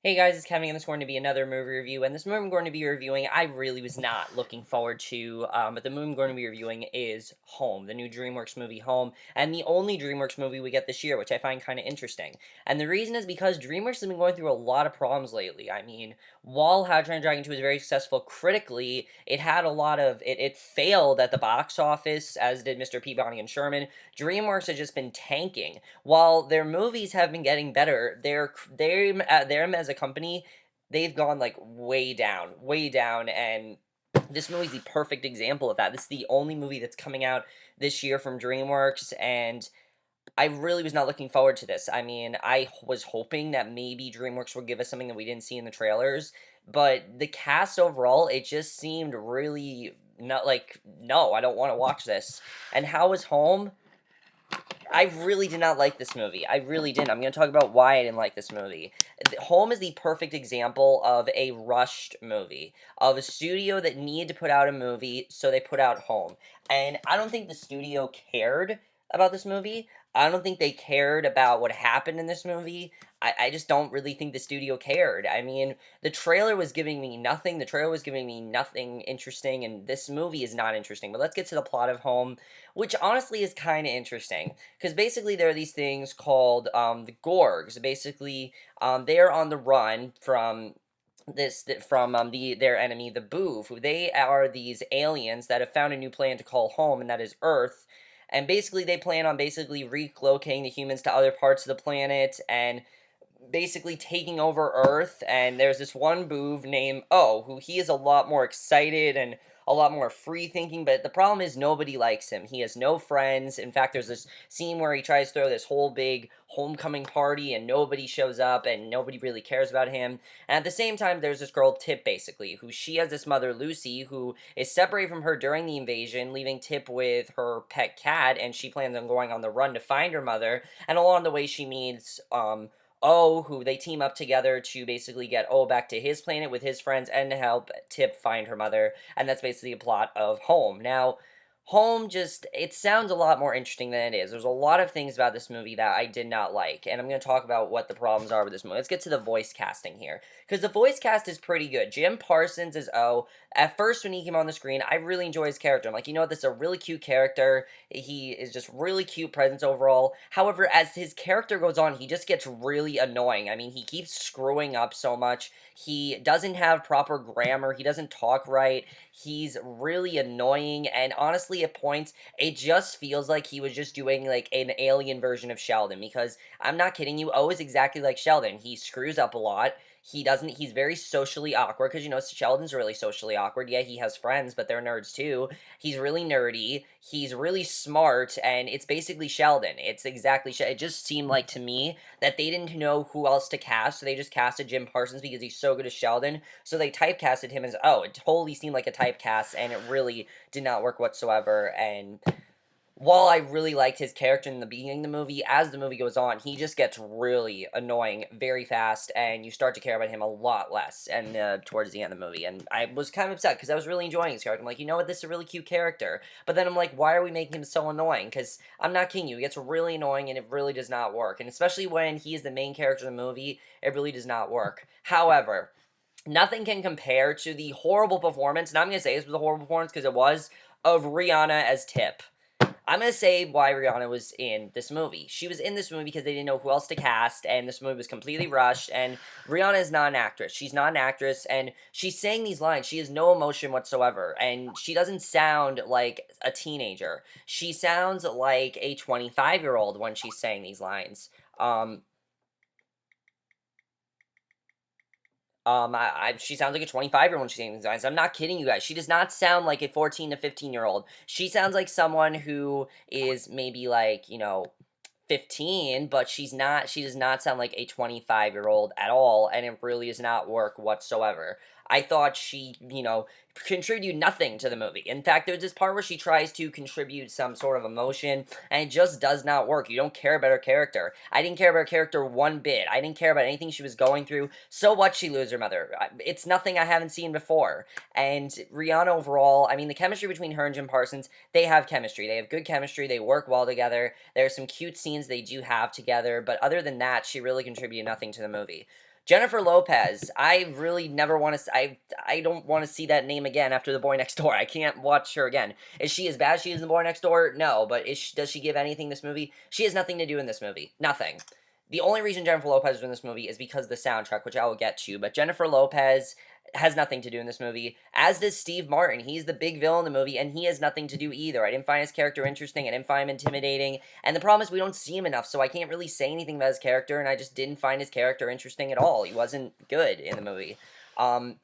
Hey guys, it's Kevin, and this is going to be another movie review. And this movie I'm going to be reviewing, I really was not looking forward to. But the movie I'm going to be reviewing is Home, the new DreamWorks movie Home, and the only DreamWorks movie we get this year, which I find kind of interesting. And the reason is because DreamWorks has been going through a lot of problems lately. I mean, while How to Train Your Dragon 2 was very successful critically, it had a lot of it failed at the box office, as did Mr. Peabody and Sherman. DreamWorks has just been tanking while their movies have been getting better, them as a company, they've gone like way down, and this movie's the perfect example of that. This is the only movie that's coming out this year from DreamWorks, and I really was not looking forward to this. I mean, was hoping that maybe DreamWorks would give us something that we didn't see in the trailers, but the cast overall, it just seemed really not like, no, I don't want to watch this. And how was Home? I really did not like this movie. I really didn't. I'm going to talk about why I didn't like this movie. Home is the perfect example of a rushed movie, of a studio that needed to put out a movie, so they put out Home. And I don't think the studio cared about this movie. I don't think they cared about what happened in this movie. I just don't really think the studio cared. I mean, the trailer was giving me nothing. The trailer was giving me nothing interesting, and this movie is not interesting. But let's get to the plot of Home, which honestly is kind of interesting. Because basically there are these things called the Gorgs. Basically, they are on the run from their enemy, the Boov, who they are these aliens that have found a new planet to call home, and that is Earth. And basically, they plan on basically relocating the humans to other parts of the planet and basically taking over Earth. And there's this one Boov named O, who he is a lot more excited and a lot more free thinking, but the problem is nobody likes him. He has no friends. In fact, there's this scene where he tries to throw this whole big homecoming party and nobody shows up and nobody really cares about him. And at the same time, there's this girl, Tip, basically, who she has this mother, Lucy, who is separated from her during the invasion, leaving Tip with her pet cat, and she plans on going on the run to find her mother. And along the way, she meets, O, who they team up together to basically get O back to his planet with his friends and to help Tip find her mother, and that's basically the plot of Home. Now, Home just, it sounds a lot more interesting than it is. There's a lot of things about this movie that I did not like, and I'm going to talk about what the problems are with this movie. Let's get to the voice casting here, because the voice cast is pretty good. Jim Parsons is O. At first, when he came on the screen, I really enjoy his character. I'm like, you know what, this is a really cute character. He is just really cute presence overall. However, as his character goes on, he just gets really annoying. I mean, he keeps screwing up so much. He doesn't have proper grammar. He doesn't talk right. He's really annoying, and honestly, at points, it just feels like he was just doing like an alien version of Sheldon. Because I'm not kidding you, O is exactly like Sheldon. He screws up a lot. He's very socially awkward because, Sheldon's really socially awkward. Yeah, he has friends, but they're nerds too. He's really nerdy. He's really smart, and it's basically Sheldon. It's exactly It just seemed like to me that they didn't know who else to cast, so they just casted Jim Parsons because he's so good as Sheldon. So they typecasted him as, oh, it totally seemed like a typecast, and it really did not work whatsoever. And while I really liked his character in the beginning of the movie, as the movie goes on, he just gets really annoying very fast, and you start to care about him a lot less. And towards the end of the movie, and I was kind of upset because I was really enjoying his character. I'm like, you know what, this is a really cute character. But then I'm like, why are we making him so annoying? Because I'm not kidding you, he gets really annoying, and it really does not work. And especially when he is the main character of the movie, it really does not work. However, nothing can compare to the horrible performance, and I'm gonna say this was a horrible performance because it was, of Rihanna as Tip. I'm gonna say why Rihanna was in this movie. She was in this movie because they didn't know who else to cast, and this movie was completely rushed. And Rihanna is not an actress. She's not an actress, and she's saying these lines. She has no emotion whatsoever, and she doesn't sound like a teenager. She sounds like a 25-year-old when she's saying these lines. Um, she sounds like a 25-year-old when she's saying these lines. I'm not kidding you guys. She does not sound like a 14 to 15-year-old. She sounds like someone who is maybe like, 15, but she does not sound like a 25-year-old at all, and it really does not work whatsoever. I thought she, contributed nothing to the movie. In fact, there's this part where she tries to contribute some sort of emotion, and it just does not work. You don't care about her character. I didn't care about her character one bit. I didn't care about anything she was going through. So what, she lose her mother? It's nothing I haven't seen before. And Rihanna overall, I mean, the chemistry between her and Jim Parsons, they have chemistry. They have good chemistry. They work well together. There are some cute scenes they do have together, but other than that, she really contributed nothing to the movie. Jennifer Lopez, I really never want to. I don't want to see that name again after The Boy Next Door. I can't watch her again. Is she as bad as she is in The Boy Next Door? No, but does she give anything in this movie? She has nothing to do in this movie. Nothing. The only reason Jennifer Lopez is in this movie is because of the soundtrack, which I will get to. But Jennifer Lopez has nothing to do in this movie, as does Steve Martin. He's the big villain in the movie, and he has nothing to do either. I didn't find his character interesting. I didn't find him intimidating. And the problem is we don't see him enough, so I can't really say anything about his character, and I just didn't find his character interesting at all. He wasn't good in the movie. Um,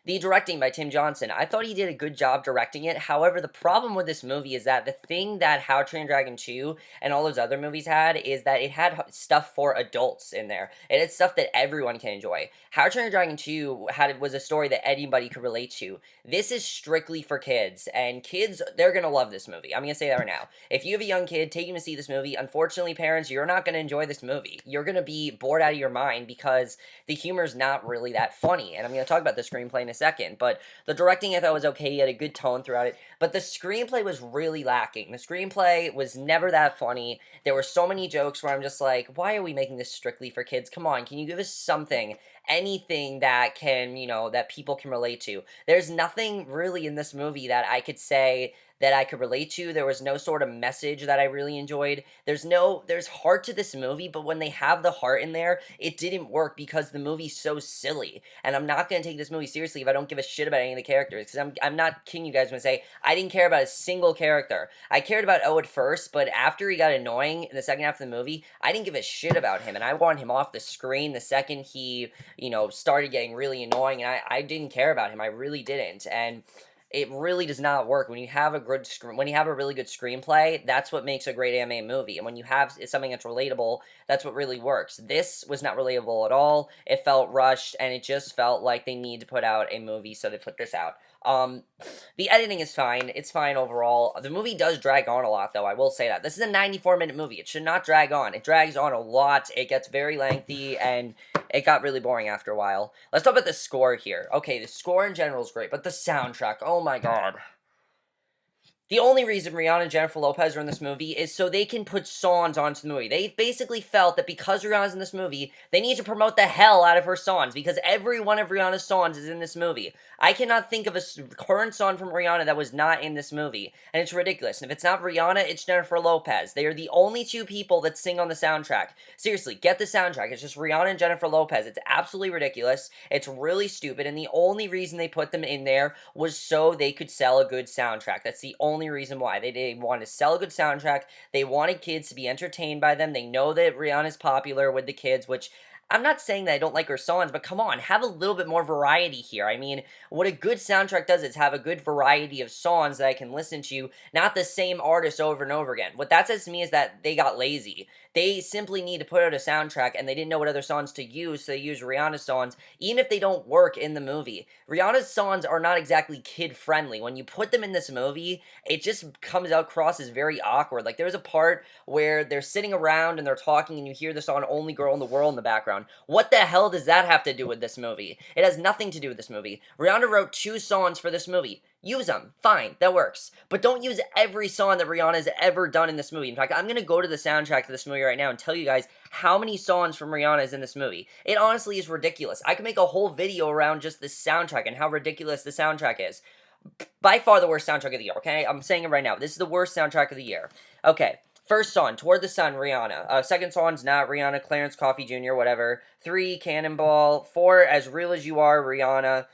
the directing by Tim Johnson, I thought he did a good job directing it. However, the problem with this movie is that the thing that How to Train Your Dragon 2 and all those other movies had is that it had stuff for adults in there. It had stuff that everyone can enjoy. How to Train Your Dragon 2 was a story that anybody could relate to. This is strictly for kids, and kids, they're going to love this movie. I'm going to say that right now. If you have a young kid, take him to see this movie. Unfortunately, parents, you're not going to enjoy this movie. You're going to be bored out of your mind because the humor's not really that funny. And I'm going to talk about the screenplay in a second, but the directing I thought was okay. He had a good tone throughout it, but the screenplay was really lacking. The screenplay was never that funny. There were so many jokes where I'm just like, why are we making this strictly for kids? Come on, can you give us something, anything that can, that people can relate to? There's nothing really in this movie that I could say that I could relate to. There was no sort of message that I really enjoyed. There's heart to this movie, but when they have the heart in there, it didn't work because the movie's so silly. And I'm not going to take this movie seriously if I don't give a shit about any of the characters, because I'm not kidding you guys when I say I didn't care about a single character. I cared about O at first, but after he got annoying in the second half of the movie, I didn't give a shit about him, and I want him off the screen the second he, started getting really annoying, and I didn't care about him. I really didn't, and it really does not work when you have when you have a really good screenplay. That's what makes a great anime movie, and when you have something that's relatable, that's what really works. This was not relatable at all. It felt rushed, and it just felt like they need to put out a movie, so they put this out. The editing is fine. It's fine overall. The movie does drag on a lot, though. I will say that. This is a 94-minute movie. It should not drag on. It drags on a lot. It gets very lengthy, and it got really boring after a while. Let's talk about the score here. Okay, the score in general is great, but the soundtrack, oh my god. The only reason Rihanna and Jennifer Lopez are in this movie is so they can put songs onto the movie. They basically felt that because Rihanna's in this movie, they need to promote the hell out of her songs, because every one of Rihanna's songs is in this movie. I cannot think of a current song from Rihanna that was not in this movie, and it's ridiculous. And if it's not Rihanna, it's Jennifer Lopez. They are the only two people that sing on the soundtrack. Seriously, get the soundtrack. It's just Rihanna and Jennifer Lopez. It's absolutely ridiculous. It's really stupid, and the only reason they put them in there was so they could sell a good soundtrack. That's the only reason why. They wanted to sell a good soundtrack. They wanted kids to be entertained by them. They know that Rihanna's popular with the kids, which I'm not saying that I don't like her songs, but come on, have a little bit more variety here. I mean, what a good soundtrack does is have a good variety of songs that I can listen to, not the same artist over and over again. What that says to me is that they got lazy. They simply need to put out a soundtrack, and they didn't know what other songs to use, so they used Rihanna's songs, even if they don't work in the movie. Rihanna's songs are not exactly kid-friendly. When you put them in this movie, it just comes across as very awkward. Like, there's a part where they're sitting around and they're talking, and you hear the song Only Girl in the World in the background. What the hell does that have to do with this movie? It has nothing to do with this movie. Rihanna wrote 2 songs for this movie. Use them. Fine. That works. But don't use every song that Rihanna has ever done in this movie. In fact, I'm going to go to the soundtrack to this movie right now and tell you guys how many songs from Rihanna is in this movie. It honestly is ridiculous. I could make a whole video around just this soundtrack and how ridiculous the soundtrack is. By far the worst soundtrack of the year, okay? I'm saying it right now. This is the worst soundtrack of the year. Okay. First song, Toward the Sun, Rihanna. Second song's not Rihanna, Clarence Coffey Jr., whatever. 3, Cannonball. 4, As Real As You Are, Rihanna.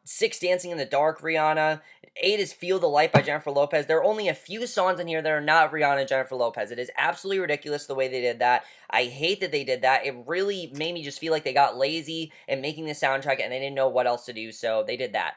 6, Dancing in the Dark, Rihanna. 8 is Feel the Light by Jennifer Lopez. There are only a few songs in here that are not Rihanna and Jennifer Lopez. It is absolutely ridiculous the way they did that. I hate that they did that. It really made me just feel like they got lazy in making the soundtrack and they didn't know what else to do, so they did that.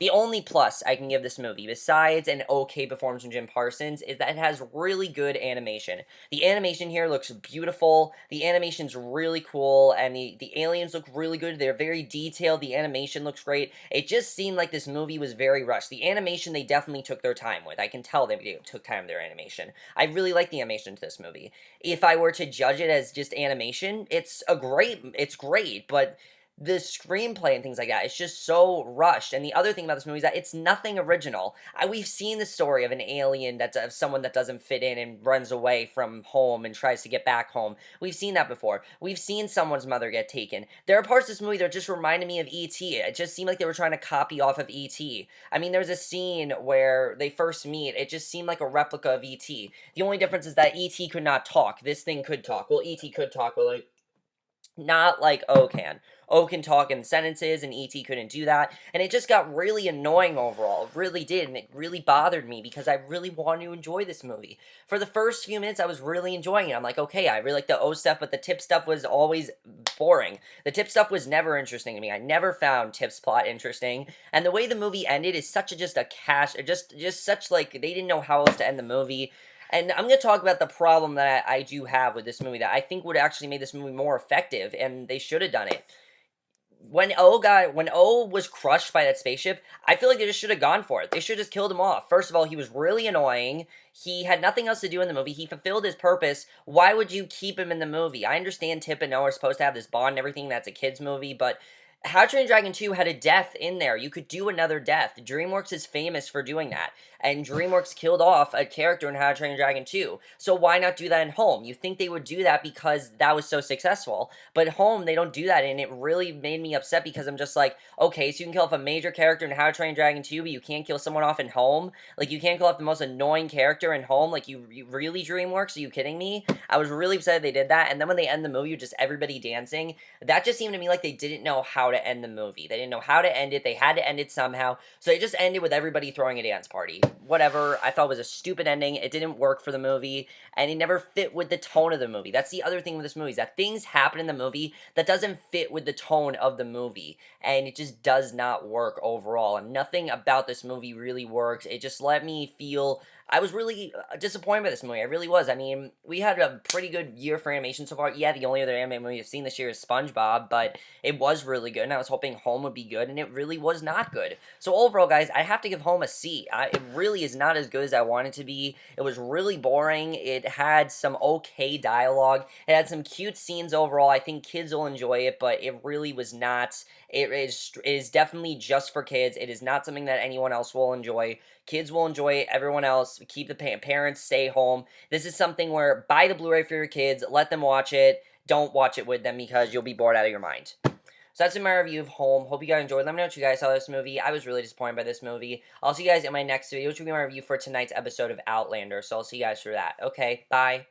The only plus I can give this movie, besides an okay performance from Jim Parsons, is that it has really good animation. The animation here looks beautiful, the animation's really cool, and the aliens look really good. They're very detailed, the animation looks great. It just seemed like this movie was very rushed. The animation they definitely took their time with. I can tell they took time with their animation. I really like the animation to this movie. If I were to judge it as just animation, it's great, but the screenplay and things like that, it's just so rushed. And the other thing about this movie is that it's nothing original. We've seen the story of an alien that's of someone that doesn't fit in and runs away from home and tries to get back home. We've seen that before. We've seen someone's mother get taken. There are parts of this movie that just reminded me of E.T. It just seemed like they were trying to copy off of E.T. I mean, there's a scene where they first meet. It just seemed like a replica of E.T. The only difference is that E.T. could not talk. This thing could talk. Well, E.T. could talk, but like not like O can. O can talk in sentences, and E.T. couldn't do that. And it just got really annoying overall. It really did, and it really bothered me because I really wanted to enjoy this movie. For the first few minutes, I was really enjoying it. I'm like, okay, I really like the O stuff, but the Tip stuff was always boring. The Tip stuff was never interesting to me. I never found Tip's plot interesting. And the way the movie ended is such a just a cash, just such like they didn't know how else to end the movie. And I'm going to talk about the problem that I do have with this movie that I think would actually make this movie more effective, and they should have done it. When O was crushed by that spaceship, I feel like they just should have gone for it. They should have just killed him off. First of all, he was really annoying. He had nothing else to do in the movie. He fulfilled his purpose. Why would you keep him in the movie? I understand Tip and O are supposed to have this bond and everything. That's a kid's movie, but How to Train Your Dragon 2 had a death in there. You could do another death. DreamWorks is famous for doing that. And DreamWorks killed off a character in How to Train Your Dragon 2. So why not do that in Home? You think they would do that because that was so successful. But Home, they don't do that, and it really made me upset because I'm just like, okay, so you can kill off a major character in How to Train Your Dragon 2, but you can't kill someone off in Home? Like, you can't kill off the most annoying character in Home? Like, you really, DreamWorks? Are you kidding me? I was really upset they did that, and then when they end the movie with just everybody dancing, that just seemed to me like they didn't know how to end the movie. They didn't know how to end it. They had to end it somehow. So they just ended with everybody throwing a dance party. Whatever. I thought it was a stupid ending. It didn't work for the movie, and it never fit with the tone of the movie. That's the other thing with this movie, is that things happen in the movie that doesn't fit with the tone of the movie, and it just does not work overall. And nothing about this movie really works. It just let me feel I was really disappointed by this movie. I really was. I mean, we had a pretty good year for animation so far. Yeah, the only other anime movie I've seen this year is SpongeBob, but it was really good, and I was hoping Home would be good, and it really was not good. So overall, guys, I have to give Home a C. It really is not as good as I want it to be. It was really boring. It had some okay dialogue. It had some cute scenes overall. I think kids will enjoy it, but it really was not. It is definitely just for kids. It is not something that anyone else will enjoy. Kids will enjoy it. Everyone else, keep the parents, stay home. This is something where buy the Blu-ray for your kids. Let them watch it. Don't watch it with them because you'll be bored out of your mind. So that's my review of Home. Hope you guys enjoyed. Let me know what you guys saw of this movie. I was really disappointed by this movie. I'll see you guys in my next video, which will be my review for tonight's episode of Outlander. So I'll see you guys for that. Okay, bye.